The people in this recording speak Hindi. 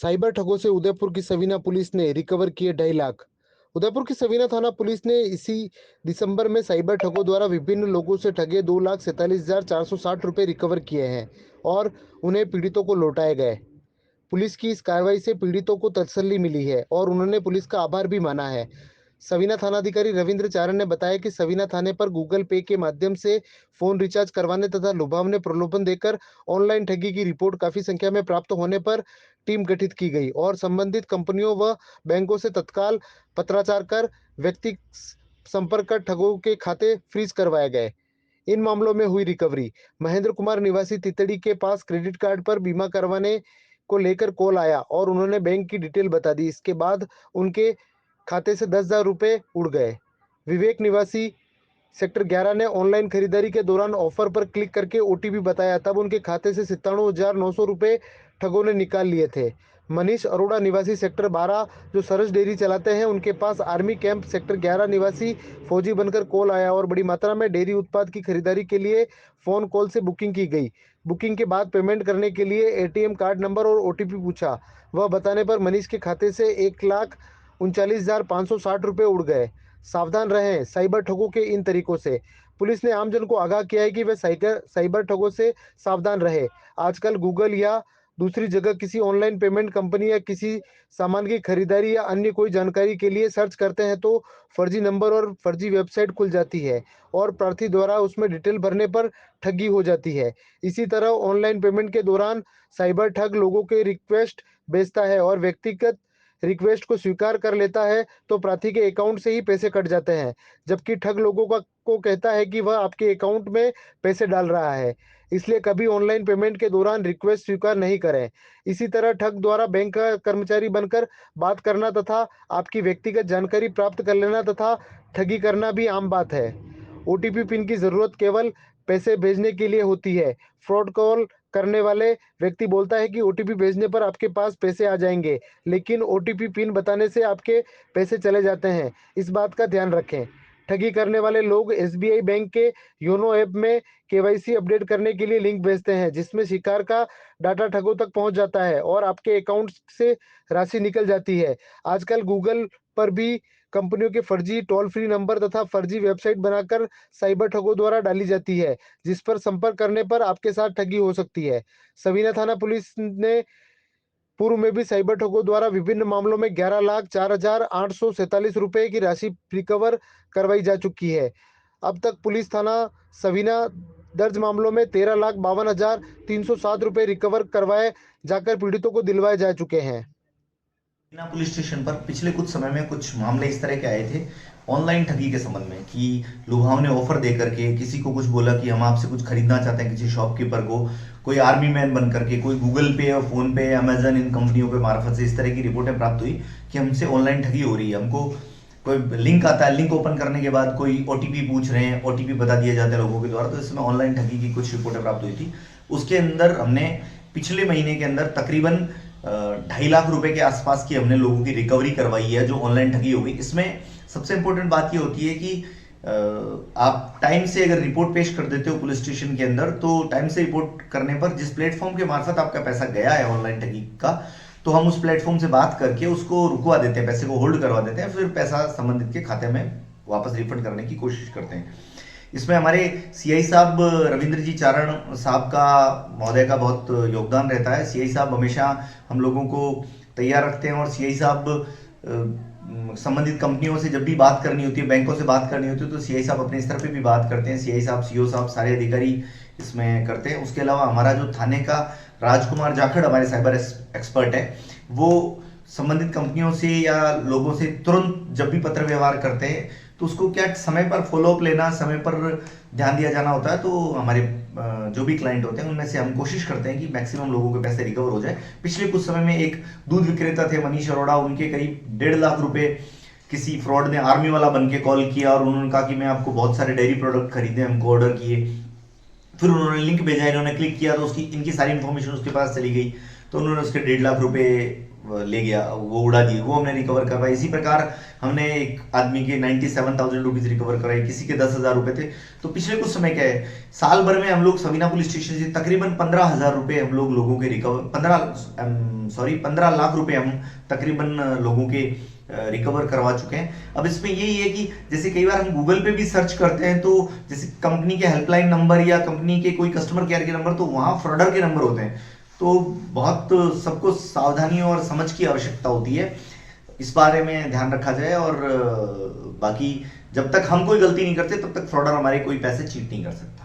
साइबर ठगों से उदयपुर की सवीना पुलिस ने रिकवर किए 2.5 लाख। उदयपुर की सवीना थाना पुलिस ने इसी दिसंबर में साइबर ठगों द्वारा विभिन्न लोगों से ठगे 2,47,460 रुपए रिकवर किए हैं और उन्हें पीड़ितों को लौटाए गए। पुलिस की इस कार्रवाई से पीड़ितों को तसल्ली मिली है और उन्होंने पुलिस का आभार भी माना है। सवीना थानाधिकारी रविंद्र चारण ने बताया कि सवीना थाने पर गूगल पे के माध्यम से फोन रिचार्ज करवाने तथा लुभावने प्रलोभन देकर ऑनलाइन ठगी की रिपोर्ट काफी संख्या में प्राप्त होने पर टीम गठित की गई और संबंधित कंपनियों व बैंकों से तत्काल पत्राचार कर व्यक्ति संपर्क कर ठगों के खाते फ्रीज करवाए गए। इन मामलों में हुई रिकवरी। महेंद्र कुमार निवासी तितड़ी के पास क्रेडिट कार्ड पर बीमा करवाने को लेकर कॉल आया और उन्होंने बैंक की डिटेल बता दी। इसके बाद उनके खाते से 10,000 रुपए उड़ गए। विवेक निवासी सेक्टर 11 ने ऑनलाइन खरीदारी के दौरान ऑफर पर क्लिक करके ओटीपी बताया, तब उनके खाते से 97,900 रुपए ठगों ने निकाल लिए थे। मनीष अरोड़ा निवासी सेक्टर 12 जो सरस डेयरी चलाते हैं, उनके पास आर्मी कैंप सेक्टर 11 निवासी फौजी बनकर कॉल आया और बड़ी मात्रा में डेयरी उत्पाद की खरीदारी के लिए फोन कॉल से बुकिंग की गई। बुकिंग के बाद पेमेंट करने के लिए एटीएम कार्ड नंबर और ओटीपी पूछा। वह बताने पर मनीष के खाते से 1,39,560 रुपए उड़ गए। सावधान रहें साइबर ठगों के इन तरीकों से। पुलिस ने आमजन को आगाह किया है कि वे साइबर ठगों से सावधान रहे। आजकल गूगल या दूसरी जगह किसी ऑनलाइन पेमेंट कंपनी या किसी सामान की खरीदारी या अन्य कोई जानकारी के लिए सर्च करते हैं तो फर्जी नंबर और फर्जी वेबसाइट खुल जाती है और प्रार्थी द्वारा उसमें डिटेल भरने पर ठगी हो जाती है। इसी तरह ऑनलाइन पेमेंट के दौरान साइबर ठग लोगों के रिक्वेस्ट भेजता है और व्यक्तिगत रिक्वेस्ट को स्वीकार कर लेता है तो प्रार्थी के अकाउंट से ही पैसे कट जाते हैं, जबकि ठग लोगों को कहता है कि वह आपके अकाउंट में पैसे डाल रहा है। इसलिए कभी ऑनलाइन पेमेंट के दौरान रिक्वेस्ट स्वीकार नहीं करें। इसी तरह ठग द्वारा बैंक का कर्मचारी बनकर बात करना तथा आपकी व्यक्तिगत जानकारी प्राप्त कर लेना तथा ठगी करना भी आम बात है। ओटीपी पिन की जरूरत केवल पैसे भेजने के लिए होती है। फ्रॉड कॉल करने वाले व्यक्ति बोलता है कि ओटीपी भेजने पर आपके पास पैसे आ जाएंगे, लेकिन ओटीपी पिन बताने से आपके पैसे चले जाते हैं। इस बात का ध्यान रखें। ठगी करने वाले लोग एसबीआई बैंक के योनो ऐप में केवाईसी अपडेट करने के लिए लिंक भेजते हैं, जिसमें शिकार का डाटा ठगों तक पहुंच जाता है और आपके अकाउंट से राशि निकल जाती है। आजकल गूगल पर भी कंपनियों के फर्जी टोल फ्री नंबर तथा फर्जी वेबसाइट बनाकर साइबर ठगों द्वारा डाली जाती है, जिस पर संपर्क करने पर आपके साथ ठगी हो सकती है। सवीना थाना पुलिस ने पूर्व में भी साइबर ठगों द्वारा विभिन्न मामलों में 11,04,847 रुपए की राशि रिकवर करवाई जा चुकी है। अब तक पुलिस थाना सवीना दर्ज मामलों में 13,52,307 रुपए रिकवर करवाए जाकर पीड़ितों को दिलवाए जा चुके हैं। बिना पुलिस स्टेशन पर पिछले कुछ समय में कुछ मामले इस तरह के आए थे ऑनलाइन ठगी के संबंध में कि लुभावने ऑफर दे करके किसी को कुछ बोला कि हम आपसे कुछ खरीदना चाहते हैं, किसी शॉपकीपर को कोई आर्मी मैन बन करके कोई गूगल पे और फोन पे अमेजन इन कंपनियों के मार्फत से इस तरह की रिपोर्टें प्राप्त हुई कि हमसे ऑनलाइन ठगी हो रही है। हमको कोई लिंक आता है, लिंक ओपन करने के बाद कोई ओटीपी पूछ रहे हैं, ओटीपी बता दिया जाता है लोगों के द्वारा। तो इसमें ऑनलाइन ठगी की कुछ रिपोर्टें प्राप्त हुई थी। उसके अंदर हमने पिछले महीने के अंदर तकरीबन 2.5 लाख रुपए के आसपास की हमने लोगों की रिकवरी करवाई है जो ऑनलाइन ठगी हो गई। इसमें सबसे इंपॉर्टेंट बात ये होती है कि आप टाइम से अगर रिपोर्ट पेश कर देते हो पुलिस स्टेशन के अंदर, तो टाइम से रिपोर्ट करने पर जिस प्लेटफॉर्म के मार्फत आपका पैसा गया है ऑनलाइन ठगी का, तो हम उस प्लेटफॉर्म से बात करके उसको रुकवा देते हैं, पैसे को होल्ड करवा देते हैं, फिर पैसा संबंधित के खाते में वापस रिफंड करने की कोशिश करते हैं। इसमें हमारे सीआई साहब रविंद्र जी चारण साहब का महोदय का बहुत योगदान रहता है। सीआई साहब हमेशा हम लोगों को तैयार रखते हैं और सीआई साहब संबंधित कंपनियों से जब भी बात करनी होती है, बैंकों से बात करनी होती है, तो सीआई साहब अपने स्तर पे भी बात करते हैं। सीआई साहब, सीओ साहब, सारे अधिकारी इसमें करते हैं। उसके अलावा हमारा जो थाने का राजकुमार जाखड़ हमारे साइबर एक्सपर्ट है, वो संबंधित कंपनियों से या लोगों से तुरंत जब भी पत्र व्यवहार करते हैं तो उसको क्या समय पर फॉलोअप लेना, समय पर ध्यान दिया जाना होता है। तो हमारे जो भी क्लाइंट होते हैं उनमें से हम कोशिश करते हैं कि मैक्सिमम लोगों के पैसे रिकवर हो जाए। पिछले कुछ समय में एक दूध विक्रेता थे मनीष अरोड़ा, उनके करीब 1.5 लाख रुपए किसी फ्रॉड ने आर्मी वाला बन के कॉल किया और उन्होंने कहा कि मैं आपको बहुत सारे डेयरी प्रोडक्ट खरीदे, हमको ऑर्डर किए। फिर उन्होंने लिंक भेजा, इन्होंने क्लिक किया तो उसकी इनकी सारी इंफॉर्मेशन उसके पास चली गई, तो उन्होंने उसके 1.5 लाख रुपए ले गया, वो उड़ा दिए, वो हमने रिकवर करवाए। इसी प्रकार हमने एक आदमी के 97,000 रुपीज रिकवर कराए, किसी के 10,000 रुपए थे। तो पिछले कुछ समय क्या है, साल भर में हम लोग सवीना पुलिस स्टेशन से तकरीबन 15,000 रुपए हम लोगों के रिकवर 15 लाख रुपए हम तकरीबन लोगों के रिकवर करवा चुके हैं। अब इसमें यही है कि जैसे कई बार हम गूगल पे भी सर्च करते हैं, तो जैसे कंपनी के हेल्पलाइन नंबर या कंपनी के कोई कस्टमर केयर के नंबर, तो वहां फ्रॉडर के नंबर होते हैं। तो बहुत सबको सावधानी और समझ की आवश्यकता होती है, इस बारे में ध्यान रखा जाए। और बाकी जब तक हम कोई गलती नहीं करते तब तक फ्रॉडर हमारे कोई पैसे चीट नहीं कर सकता।